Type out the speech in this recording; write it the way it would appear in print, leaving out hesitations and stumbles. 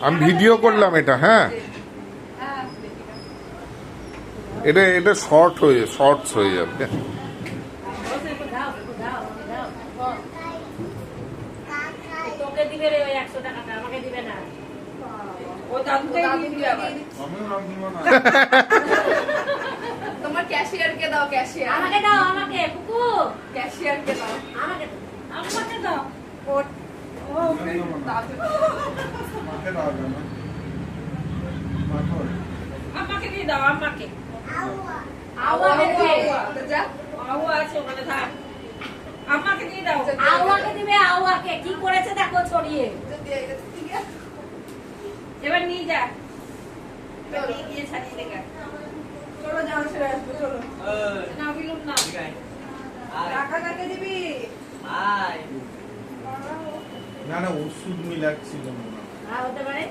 আমি ভিডিও করলাম এটা। হ্যাঁ, এটা শর্টস হয়ে যাবে। তোকে দিবে রে ওই 100 টাকাটা, আমাকে দিবে না। ও দাদুকে দিবি আবার। তোমার ক্যাশিয়ারকে দাও, ক্যাশিয়ার আমাকে দাও, আমাকে কুকু ক্যাশিয়ারকে দাও, আমাকে আমাকে দাও। ও দাদু আমাকে দিয়ে দাও, আমাকে আওয়া দিবে। তো যা আওয়া আছে ওখানে থাক। আমাকে দিয়ে দাও। আওয়াকে দিবে, আওয়াকে কি করেছে দেখো ছড়িয়ে। এবার নিয়ে যা, এবার নিয়ে গিয়ে ছাড়িয়ে দেখা। চলো যাও, ছেড়ে আসবো, চলো না বিলুম না। টাকা কাকে দিবি? না ওষুধ মিলাচ্ছিল হতে পারে।